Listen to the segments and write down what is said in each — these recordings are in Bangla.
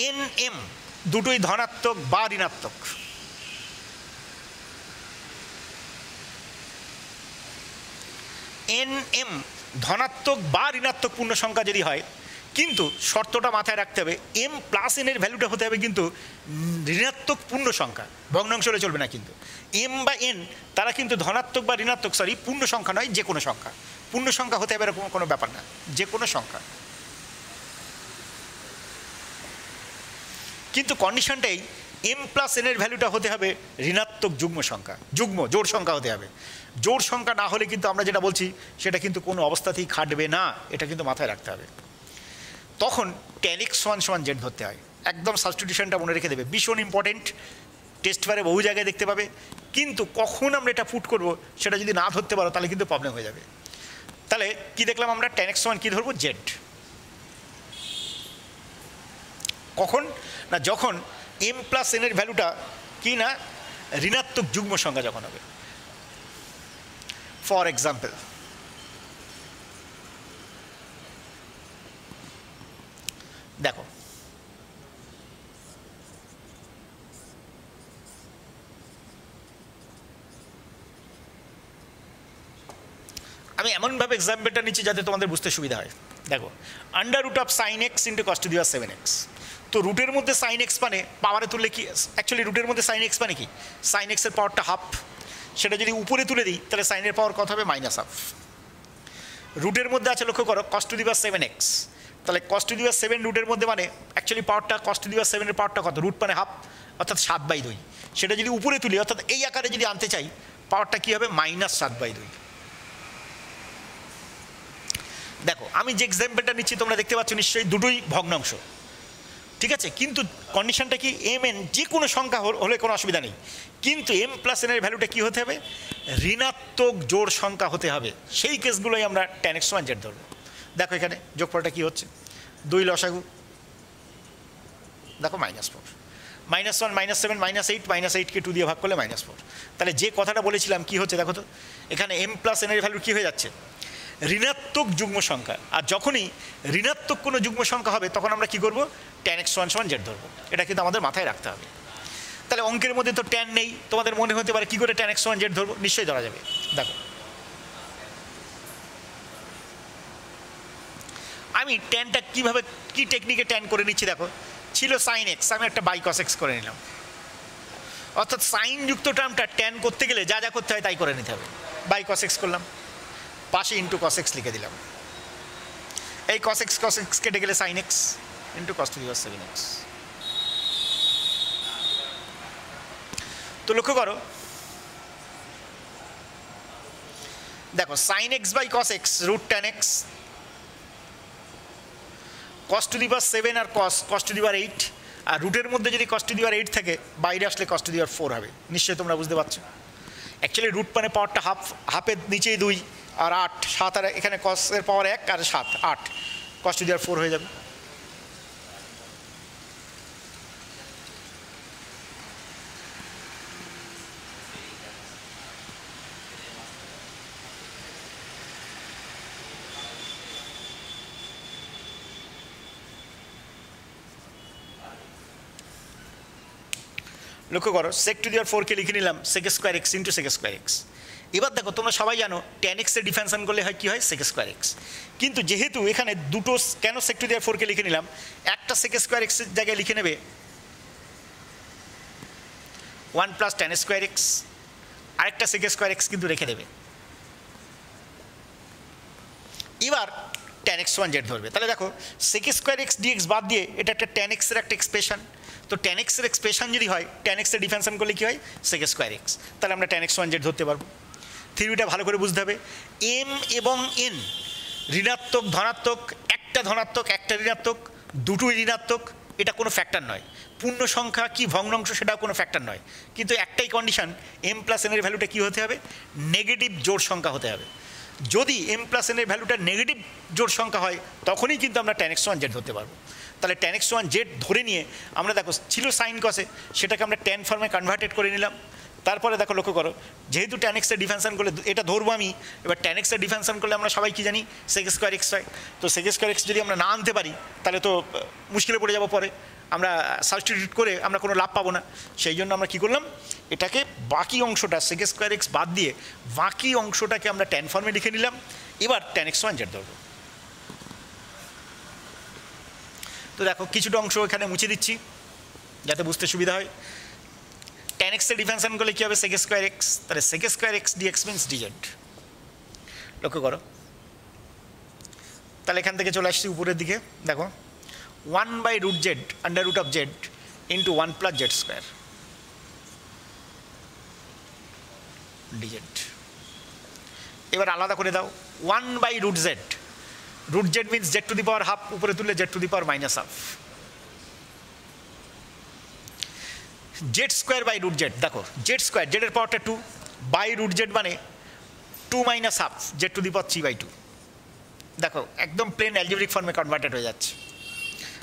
এন এম দুটোই ধনাত্মক বা ঋণাত্মক, এন এম ধনাত্মক বা ঋণাত্মক পূর্ণ সংখ্যা যদি হয়, কিন্তু শর্তটা মাথায় রাখতে হবে এম প্লাস এন এর ভ্যালুটা হতে হবে কিন্তু ঋণাত্মক পূর্ণ সংখ্যা, ভগ্নাংশ হলে চলবে না। কিন্তু এম বা এন তারা কিন্তু ধনাত্মক বা ঋণাত্মক, সরি পূর্ণ সংখ্যা নয়, যে কোনো সংখ্যা। পূর্ণ সংখ্যা হতে হবে এরকম কোনো ব্যাপার না, যে কোনো সংখ্যা। কিন্তু কন্ডিশনটাই এম প্লাস এন এর ভ্যালুটা হতে হবে ঋণাত্মক যুগ্ম সংখ্যা, যুগ্ম জোড় সংখ্যা হতে হবে। জোড় সংখ্যা না হলে কিন্তু আমরা যেটা বলছি সেটা কিন্তু কোনো অবস্থাতেই খাটবে না, এটা কিন্তু মাথায় রাখতে হবে। তখন tan x = z ধরতে হয়। একদম সাবস্টিটিউশনটা মনে রেখে দেবে, ভীষণ ইম্পর্টেন্ট, টেস্ট পেপারে বহু জায়গায় দেখতে পাবে। কিন্তু কখন আমরা এটা পুট করব সেটা যদি না ধরতে পারো তাহলে কিন্তু প্রবলেম হয়ে যাবে। তাহলে কি দেখলাম আমরা, tan x কি ধরবো, z। কখন না, যখন এম প্লাস এন এর ভ্যালুটা কি না ঋণাত্মক যুগ্ম সংখ্যা যখন হবে। ফর এক্সাম্পল, দেখো আমি এমনভাবে এক্সাম্পলটা নিচ্ছি যাতে তোমাদের বুঝতে সুবিধা হয়। দেখো, √sin x × cos to the 7x। তো রুটের মধ্যে sin x মানে পাওয়ারে তুললে কি, অ্যাকচুয়ালি রুটের মধ্যে sin x মানে কি, sin x এর পাওয়ারটা হাফ, সেটা যদি উপরে তুলে দিই তাহলে সাইনের পাওয়ার কত হবে, -1/2। রুটের মধ্যে আছে লক্ষ্য করো cos to the 7x, তাহলে cos to the 7 রুটের মধ্যে মানে অ্যাকচুয়ালি পাওয়ারটা cos to the 7 এর পাওয়ারটা কত, রুট মানে হাফ, অর্থাৎ 7/2। সেটা যদি উপরে তুলি অর্থাৎ এই আকারে যদি আনতে চাই পাওয়ারটা কী হবে, -7/2। দেখো আমি যে এক্সাম্পলটা নিচ্ছি তোমরা দেখতে পাচ্ছ নিশ্চয়ই দুটোই ভগ্নাংশ, ঠিক আছে। কিন্তু কন্ডিশনটা কি, এম এন যে কোনো সংখ্যা হলে কোনো অসুবিধা নেই, কিন্তু এম প্লাস এন এর ভ্যালুটা কী হতে হবে, ঋণাত্মক জোড় সংখ্যা হতে হবে। সেই কেসগুলোই আমরা tan x = z ধরবো। দেখো এখানে যোগফলটা কী হচ্ছে, 2 লসাগু, দেখো -4, -1 -7 -8 8কে 2 দিয়ে ভাগ করলে -4। তাহলে যে কথাটা বলেছিলাম কি হচ্ছে দেখো তো, এখানে এম প্লাস এন এর ভ্যালু কী হয়ে যাচ্ছে, ঋণাত্মক যুগ্ম সংখ্যা। আর যখনই ঋণাত্মক কোনো যুগ্ম সংখ্যা হবে তখন আমরা কি করব, tan x = z ধরবো। এটা কিন্তু আমাদের মাথায় রাখতে হবে। তাহলে অঙ্কের মধ্যে তো tan নেই, তোমাদের মনে হতে পারে কী করে tan x = z ধরবো, নিশ্চয়ই ধরা যাবে। দেখো আমি ট্যানটা কীভাবে কী টেকনিকে ট্যান করে নিচ্ছি, দেখো ছিল sin x, আমি একটা বাই cos x করে নিলাম। অর্থাৎ সাইনযুক্ত টার্মটা ট্যান করতে গেলে যা যা করতে হয় তাই করে নিতে হবে। বাই cos x করলাম, পাশে ইন্টু cos x লিখে দিলাম। এই cos x কেটে গেলে sin x into cos to the 7x। তো লক্ষ্য করো, দেখো sin x by cos x √tan x, cos to the 7 আর cos to the 8, আর রুটের মধ্যে যদি cos to the 8 থাকে বাইরে আসলে cos to the 4 হবে। নিশ্চয়ই তোমরা বুঝতে পারছো। অ্যাকচুয়ালি রুট মানে পাওয়ারটা হাফ, হাফের নিচেই 2 আর 8 7, আর এখানে cos এর পাওয়ার 1 আর 7 8, cos to the 4 হয়ে যাবে। লক্ষ্য করো sec to the 4কে লিখে নিলাম sec² x × sec² x। এবার দেখো তোমরা সবাই জানো tan x এর ডিফারেন্সিয়েশন করলে হয় কি হয়, sec² x। কিন্তু যেহেতু এখানে দুটো, কেন sec to the 4কে লিখে নিলাম, একটা sec² x এর জায়গায় লিখে নেবে 1 + tan² x, আরেকটা sec² x কিন্তু রেখে দেবে। এবার tan x = z ধরবে। তাহলে দেখো sec² x dx বাদ দিয়ে এটা একটা tan x এর একটা এক্সপ্রেশন। তো tan x এর এক্সপ্রেশন যদি হয় tan x এর ডিফারেন্সিয়েশন করলে কি হয়, sec² x। তাহলে আমরা tan x = z ধরতে পারবো। থিওরিটা ভালো করে বুঝতে হবে। এম এবং এন ঋণাত্মক ধনাত্মক, একটা ধনাত্মক একটা ঋণাত্মক, দুটোই ঋণাত্মক, এটা কোনো ফ্যাক্টর নয়। পূর্ণ সংখ্যা কি ভগ্নাংশ সেটাও কোনো ফ্যাক্টর নয়। কিন্তু একটাই কন্ডিশন, এম প্লাস এন এর ভ্যালুটা কী হতে হবে, নেগেটিভ জোড় সংখ্যা হতে হবে। যদি এম প্লাস এন এর ভ্যালুটা নেগেটিভ জোড় সংখ্যা হয় তখনই কিন্তু আমরা tan x = z ধরতে পারবো। তাহলে tan x = z ধরে নিয়ে আমরা দেখো ছিল সাইন কসে, সেটাকে আমরা ট্যান ফর্মে কনভার্টেড করে নিলাম। তারপরে দেখো লক্ষ্য করো, যেহেতু tan x এর ডিফারেন্সিয়েশন করলে এটা ধরবো আমি, এবার tan x এর ডিফারেন্সিয়েশন করলে আমরা সবাই কি জানি sec স্কয়ার x হয়। তো sec স্কয়ার x যদি আমরা না আনতে পারি তাহলে তো মুশকিলে পড়ে যাবো, পরে আমরা সাবস্টিটিউট করে আমরা কোনো লাভ পাবো না। সেই জন্য আমরা কি করলাম, এটাকে বাকি অংশটা sec স্কয়ার x বাদ দিয়ে বাকি অংশটাকে আমরা tan ফর্মে লিখে নিলাম। এবার tan x1 z ধরবো। তো দেখো কিছুটা অংশ এখানে মুছে দিচ্ছি যাতে বুঝতে সুবিধা হয়। tan x এর ডিফারেন্সিয়েশন করলে কী হবে sec স্কয়ার x, তাহলে sec square x dx means dz। লক্ষ্য করো, তাহলে এখান থেকে চলে আসছি উপরের দিকে, দেখো 1/√z under root of z into 1 plus z square dz। এবার আলাদা করে দাও, 1/√z, root z means z to the power half, উপরে তুললে z to the power minus half, z square by root z. দেখো জেড স্কোয়ার, জেডের পাওয়ারটা 2 বাই রুট জেড মানে 2 minus half z to the power 3/2। দেখো একদম প্লেন অ্যালজেব্রিক ফর্মে কনভার্টেড হয়ে যাচ্ছে।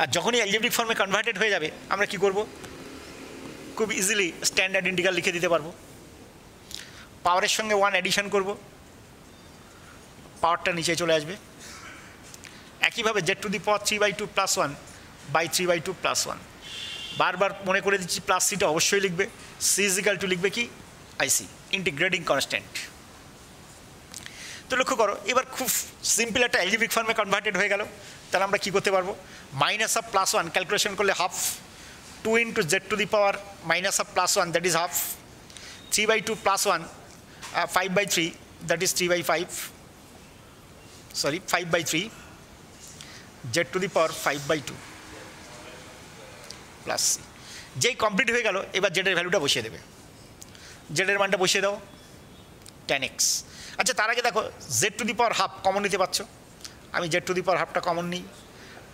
আর যখনই অ্যালজেব্রিক ফর্মে কনভার্টেড হয়ে যাবে আমরা কি করব, খুব ইজিলি স্ট্যান্ডার্ড ইন্টিগ্রাল লিখে দিতে পারবো। পাওয়ারের সঙ্গে 1 অ্যাডিশন করব, পাওয়ারটা নিচে চলে আসবে। একইভাবে Z to the power 3/2 plus 1 by 3/2 plus 1। বারবার মনে করে দিচ্ছি প্লাস সিটা অবশ্যই লিখবে, সি ইজ ইকাল টু লিখবে কি আইসি, ইন্টিগ্রেটিং কনস্ট্যান্ট। তো লক্ষ্য করো এবার খুব সিম্পল একটা অ্যালজেব্রিক ফর্মে কনভার্টেড হয়ে গেল। তাহলে আমরা কী করতে পারবো, মাইনাস হাফ প্লাস 1 ক্যালকুলেশন করলে half, 2 into Z to the power minus half plus 1 that is half, 3/2 plus 1 5/3 that is 3/5, sorry 5/3 Z to the power 5/2 plus C. যেই কমপ্লিট হয়ে গেল এবার জেডের ভ্যালুটা বসিয়ে দেবে, জেডের মানটা বসিয়ে দাও tan x। আচ্ছা তার আগে দেখো Z to the power half common নিতে পারছো, আমি জেড টু দি পাওয়ার হাফটা কমন নিই,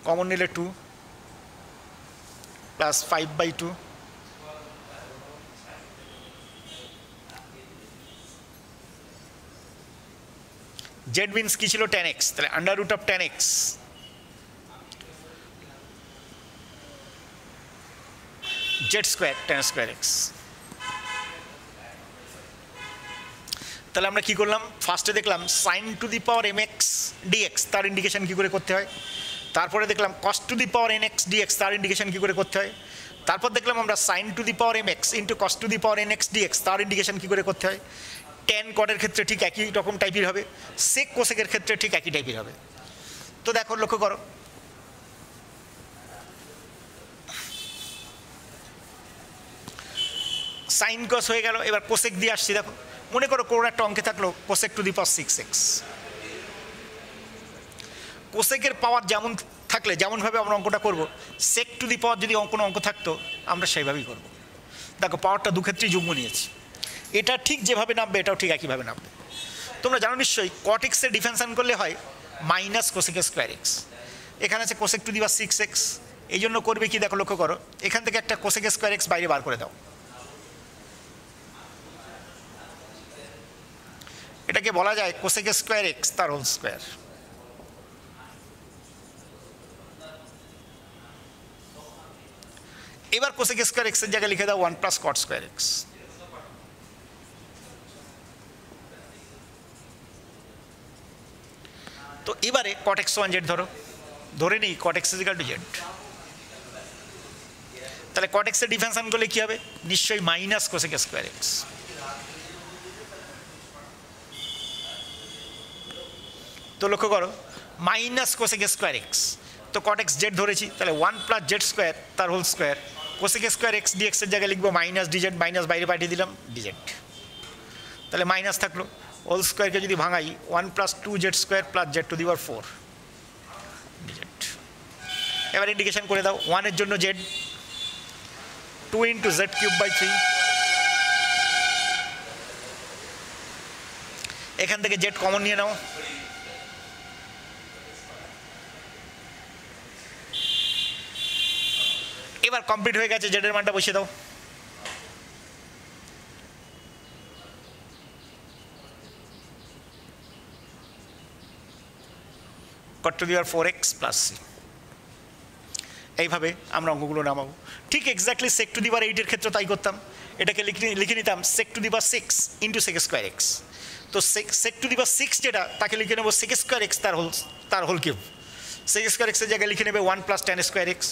কমন নিলে 2 প্লাস 5/2 জেড মিনস কী ছিল tan x, তাহলে under root of tan x z square tan square x। তাহলে আমরা কী করলাম, ফার্স্টে দেখলাম sine to the power mx dx, তার ইন্ডিকেশন কী করে করতে হয়। তারপরে দেখলাম cos to the power nx dx, তার ইন্ডিকেশন কী করে করতে হয়। তারপর দেখলাম আমরা sine to the power mx into cos to the power nx dx, তার ইন্ডিকেশন কী করে করতে হয়। ট্যান কটের ক্ষেত্রে ঠিক একই রকম টাইপের হবে, সেক কোসেকের ক্ষেত্রে ঠিক একই টাইপের হবে। তো দেখো লক্ষ্য করো, সাইন কস হয়ে গেল, এবার কোসেক দিয়ে আসছি। দেখো মনে করো কোনো একটা অঙ্কে থাকলো cosec two the power 6x, কোসেকের পাওয়ার যেমন থাকলে যেমনভাবে আমরা অঙ্কটা করব, সেক টু দি পাওয়ার যদি কোনো অঙ্ক থাকতো আমরা সেইভাবেই করব। দেখো পাওয়ারটা দুক্ষেত্রেই যুগ্ম নিয়েছি, এটা ঠিক যেভাবে নামবে এটাও ঠিক একইভাবে নামবে। তোমরা জানো নিশ্চয়ই কট এক্সের ডিফারেন্সিয়েশন করলে হয় মাইনাস কোসেক স্কোয়ার এক্স, এখানে আছে cosec two the power 6x, এই জন্য করবে কি দেখো লক্ষ্য করো, এখান থেকে একটা কোসেক স্কোয়ার এক্স বাইরে বার করে দাও, এটাকে বলা যায় কোসেক স্কোয়ার এক্স তার হোল স্কোয়ার। এবার কোসেক স্কোয়ার এক্স এর জায়গায় লিখে দাও 1 প্লাস কট স্কোয়ার এক্স। তো এবারে কট এক্স 1 জেড ধরে নিই cot x is equal to Z. তাহলে কট এক্স এর ডিফারেন্সিয়েশন করলে কি হবে, নিশ্চয়ই মাইনাস কোসেক স্কোয়ার এক্স। তো লক্ষ্য করো মাইনাস কোসেক স্কোয়ার এক্স, তো কট এক্স জেড ধরেছি, তাহলে 1 প্লাস জেড স্কোয়ার তার whole square, cosec square X DX এর জায়গায় লিখবো মাইনাস ডিজেড, মাইনাস বাইরে পাঠিয়ে দিলাম ডিজেড, তাহলে মাইনাস থাকলো। হোল স্কোয়ারকে যদি ভাঙাই 1 plus 2 Z square plus Z to the power 4 DZ. এবার ইন্ডিকেশন করে দাও, 1 এর জন্য Z, 2 into Z cube by 3, এখান থেকে জেড কমন নিয়ে নাও, এবার কমপ্লিট হয়ে গেছে, জেডের মানটা বসিয়ে দাও। Cot to the power 4x plus C. এইভাবে আমরা অঙ্কগুলো নামাবো। ঠিক এক্স্যাক্টলি সেক টু দি পাওয়ার 8 এর ক্ষেত্রে তাই করতাম, এটাকে লিখে নিতাম sec two the power 6 into sec square x. তো sec টু দি পাওয়ার 6 যেটা তাকে লিখে নেবো sec স্কোয়ার এক্স তার হোল কিউব। sec স্কোয়ার এক্সের জায়গায় লিখে নেবে 1 প্লাস tan স্কোয়ার এক্স,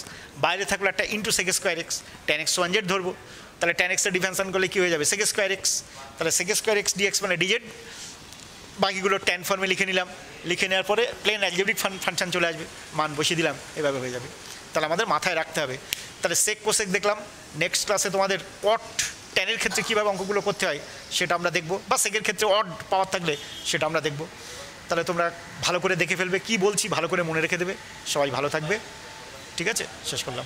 বাইরে থাকলো একটা into sec square x, tan x 1z ধরবো, তাহলে tan x এর ডিফারেন্সিয়েশন করলে কী হয়ে যাবে sec স্কোয়ার এক্স, তাহলে sec স্কোয়ার এক্স ডিএক্স মানে ডিজেড, বাকিগুলো ট্যান ফর্মে লিখে নিলাম, লিখে নেওয়ার পরে প্লেন অ্যালজেব্রিক ফাংশন চলে আসবে, মান বসিয়ে দিলাম, এভাবে হয়ে যাবে। তাহলে আমাদের মাথায় রাখতে হবে। তাহলে সেক কোসেক দেখলাম, নেক্সট ক্লাসে তোমাদের কট ট্যানের ক্ষেত্রে কীভাবে অঙ্কগুলো করতে হয় সেটা আমরা দেখব, বা সেকের ক্ষেত্রে অড পাওয়ার থাকলে সেটা আমরা দেখব। তাহলে তোমরা ভালো করে দেখে ফেলবে, কি বলছি ভালো করে মনে রেখে দেবে। সবাই ভালো থাকবে, ঠিক আছে, শেষ করলাম।